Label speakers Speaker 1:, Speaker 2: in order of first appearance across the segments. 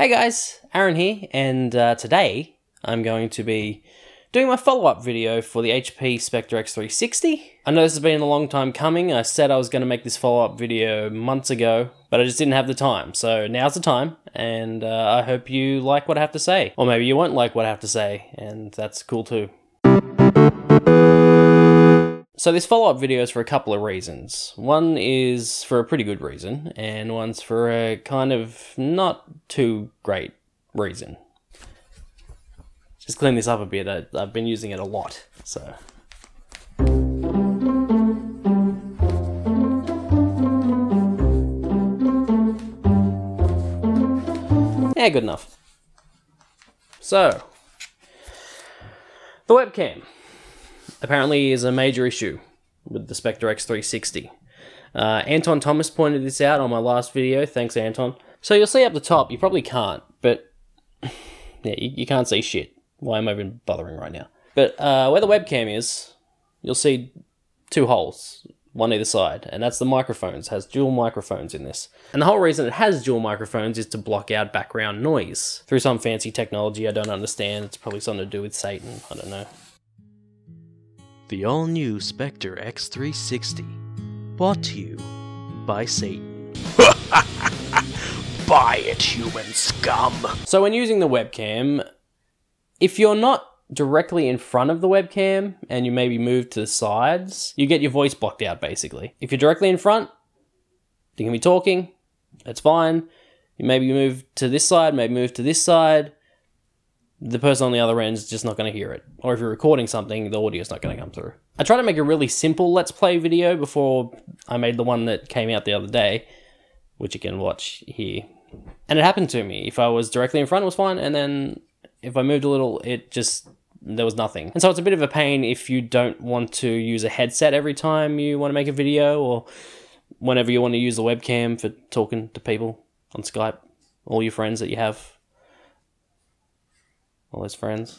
Speaker 1: Hey guys, Aaron here, and today I'm going to be doing my follow-up video for the HP Spectre X360. I know this has been a long time coming. I said I was going to make this follow-up video months ago, but I just didn't have the time. So now's the time, and I hope you like what I have to say. Or maybe you won't like what I have to say, and that's cool too. So this follow-up video is for a couple of reasons. One is for a pretty good reason, and one's for a kind of not too great reason. Just clean this up a bit, I've been using it a lot, so. Yeah, good enough. So, the webcam apparently is a major issue with the Spectre X360. Anton Thomas pointed this out on my last video, thanks Anton. So you'll see up the top, you probably can't, but yeah, you can't see shit. Why am I even bothering right now? But where the webcam is, you'll see two holes, one either side, and that's the microphones. It has dual microphones in this. And the whole reason it has dual microphones is to block out background noise through some fancy technology I don't understand. It's probably something to do with Satan, I don't know.
Speaker 2: The all-new Spectre X360, brought to you by Satan. Buy it, human scum!
Speaker 1: So when using the webcam, if you're not directly in front of the webcam and you maybe move to the sides, you get your voice blocked out basically. If you're directly in front, you can be talking, that's fine. You maybe move to this side, maybe move to this side, the person on the other end is just not going to hear it. Or if you're recording something, the audio's not going to come through. I tried to make a really simple Let's Play video before I made the one that came out the other day, which you can watch here. And it happened to me. If I was directly in front, it was fine, and then if I moved a little, there was nothing. And so it's a bit of a pain if you don't want to use a headset every time you want to make a video, or whenever you want to use the webcam for talking to people on Skype, all your friends that you have. All those friends.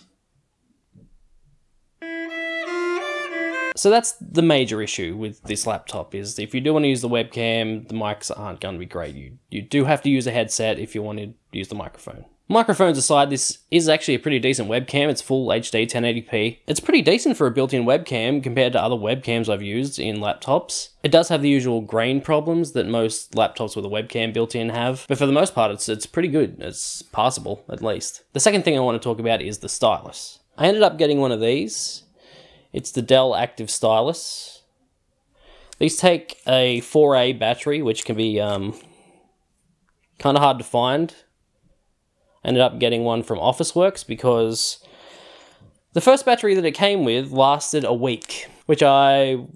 Speaker 1: So that's the major issue with this laptop, is if you do want to use the webcam, the mics aren't going to be great. You do have to use a headset if you want to use the microphone. Microphones aside, this is actually a pretty decent webcam. It's full HD 1080p. It's pretty decent for a built-in webcam compared to other webcams I've used in laptops. It does have the usual grain problems that most laptops with a webcam built in have, but for the most part it's pretty good. It's passable, at least. The second thing I want to talk about is the stylus. I ended up getting one of these. It's the Dell Active Stylus. These take a 4A battery, which can be kind of hard to find. I ended up getting one from Officeworks because the first battery that it came with lasted a week, which I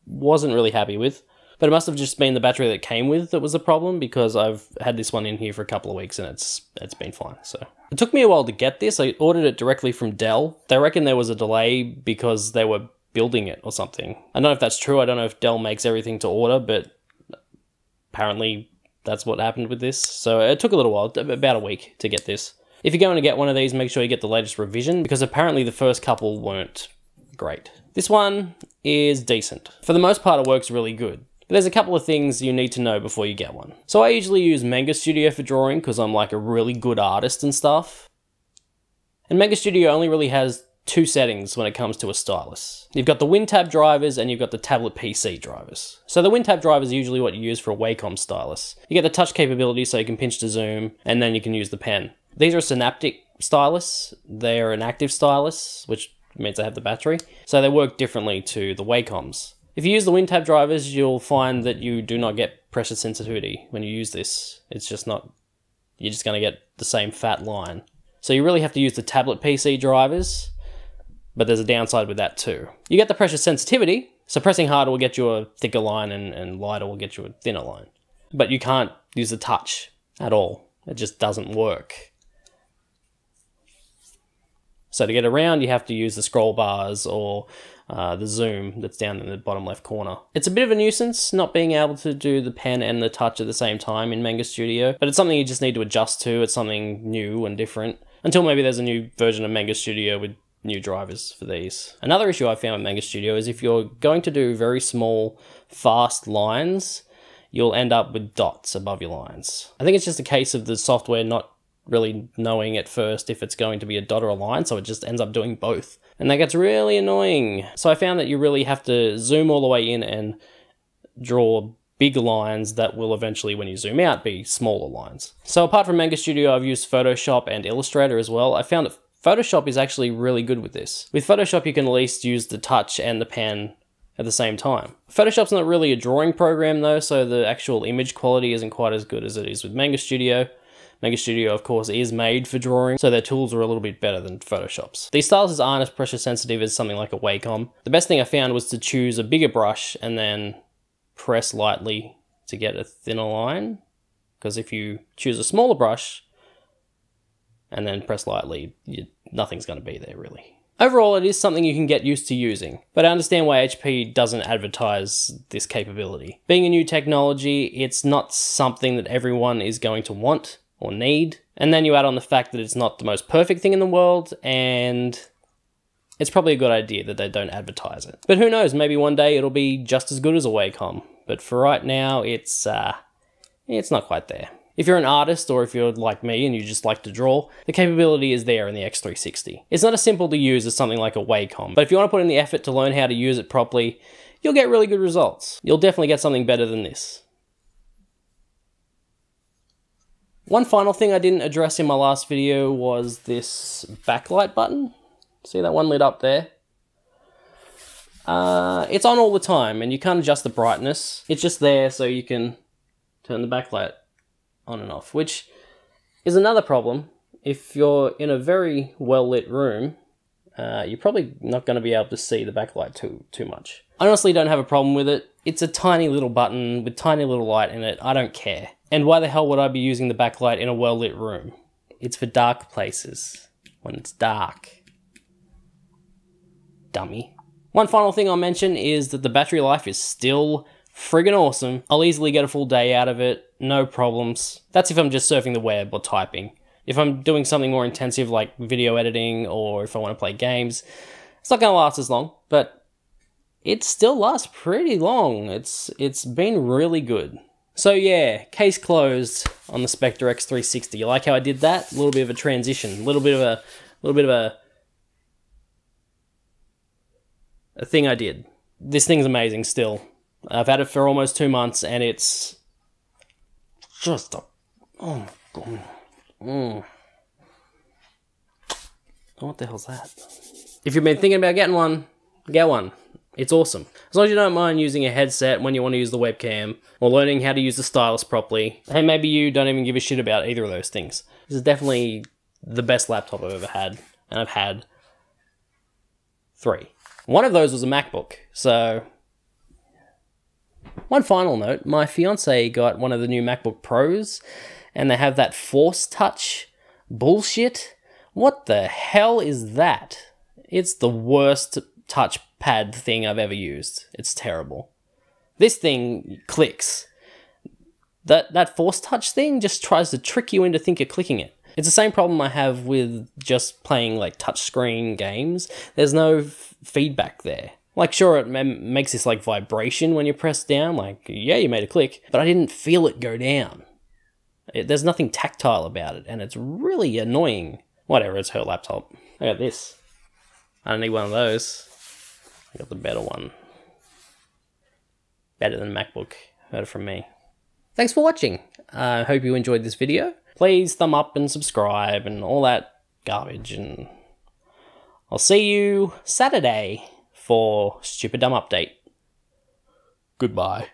Speaker 1: wasn't really happy with. But it must have just been the battery that it came with that was the problem, because I've had this one in here for a couple of weeks and it's been fine. So it took me a while to get this. I ordered it directly from Dell. They reckon there was a delay because they were building it or something. I don't know if that's true. I don't know if Dell makes everything to order, but apparently that's what happened with this. So it took a little while, about a week, to get this. If you're going to get one of these, make sure you get the latest revision, because apparently the first couple weren't great. This one is decent. For the most part, it works really good. But there's a couple of things you need to know before you get one. So I usually use Manga Studio for drawing because I'm like a really good artist and stuff. And Manga Studio only really has two settings when it comes to a stylus. You've got the WinTab drivers and you've got the tablet PC drivers. So the WinTab drivers are usually what you use for a Wacom stylus. You get the touch capability so you can pinch to zoom, and then you can use the pen. These are a Synaptic stylus. They're an active stylus, which means they have the battery. So they work differently to the Wacoms. If you use the WinTab drivers, you'll find that you do not get pressure sensitivity when you use this. It's just not, you're just going to get the same fat line. So you really have to use the tablet PC drivers, but there's a downside with that too. You get the pressure sensitivity, so pressing harder will get you a thicker line and lighter will get you a thinner line. But you can't use the touch at all. It just doesn't work. So to get around, you have to use the scroll bars or the zoom that's down in the bottom left corner. It's a bit of a nuisance not being able to do the pen and the touch at the same time in Manga Studio, but it's something you just need to adjust to. It's something new and different, until maybe there's a new version of Manga Studio with new drivers for these. Another issue I found with Manga Studio is if you're going to do very small, fast lines, you'll end up with dots above your lines. I think it's just a case of the software not really knowing at first if it's going to be a dot or a line, so it just ends up doing both. And that gets really annoying. So I found that you really have to zoom all the way in and draw big lines that will eventually, when you zoom out, be smaller lines. So apart from Manga Studio, I've used Photoshop and Illustrator as well. I found that Photoshop is actually really good with this. With Photoshop, you can at least use the touch and the pen at the same time. Photoshop's not really a drawing program though, so the actual image quality isn't quite as good as it is with Manga Studio. Manga Studio, of course, is made for drawing, so their tools are a little bit better than Photoshop's. These styluses aren't as pressure sensitive as something like a Wacom. The best thing I found was to choose a bigger brush and then press lightly to get a thinner line, because if you choose a smaller brush and then press lightly, nothing's going to be there really. Overall, it is something you can get used to using, but I understand why HP doesn't advertise this capability. Being a new technology, it's not something that everyone is going to want or need, and then you add on the fact that it's not the most perfect thing in the world, and it's probably a good idea that they don't advertise it. But who knows, maybe one day it'll be just as good as a Wacom, but for right now, it's not quite there. If you're an artist, or if you're like me and you just like to draw, the capability is there in the X360. It's not as simple to use as something like a Wacom, but if you want to put in the effort to learn how to use it properly, you'll get really good results. You'll definitely get something better than this. One final thing I didn't address in my last video was this backlight button. See that one lit up there? It's on all the time, and you can't adjust the brightness. It's just there so you can turn the backlight on and off, which is another problem. If you're in a very well-lit room, you're probably not going to be able to see the backlight too much. I honestly don't have a problem with it. It's a tiny little button with tiny little light in it. I don't care. And why the hell would I be using the backlight in a well-lit room? It's for dark places, when it's dark. Dummy. One final thing I'll mention is that the battery life is still friggin' awesome. I'll easily get a full day out of it, no problems. That's if I'm just surfing the web or typing. If I'm doing something more intensive like video editing, or if I want to play games, it's not going to last as long, but it still lasts pretty long. It's been really good. So yeah, case closed on the Spectre X360. You like how I did that? A little bit of a transition, a little bit of a thing I did. This thing's amazing still. I've had it for almost 2 months, and it's just a... oh my god. What the hell's that? If you've been thinking about getting one, get one. It's awesome. As long as you don't mind using a headset when you want to use the webcam, or learning how to use the stylus properly. Hey, maybe you don't even give a shit about either of those things. This is definitely the best laptop I've ever had, and I've had 3. One of those was a MacBook, so... One final note, my fiance got one of the new MacBook Pros, and they have that Force Touch bullshit. What the hell is that? It's the worst touchpad thing I've ever used. It's terrible. This thing clicks. That Force Touch thing just tries to trick you into think you're clicking it. It's the same problem I have with just playing like touchscreen games. There's no feedback there. Like, sure, it makes this, like, vibration when you press down, like, yeah, you made a click, but I didn't feel it go down. There's nothing tactile about it, and it's really annoying. Whatever, it's her laptop. I got this. I don't need one of those. I got the better one. Better than MacBook. Heard it from me. Thanks for watching. I hope you enjoyed this video. Please thumb up and subscribe and all that garbage, and I'll see you Saturday for Stupid Dumb Update. Goodbye.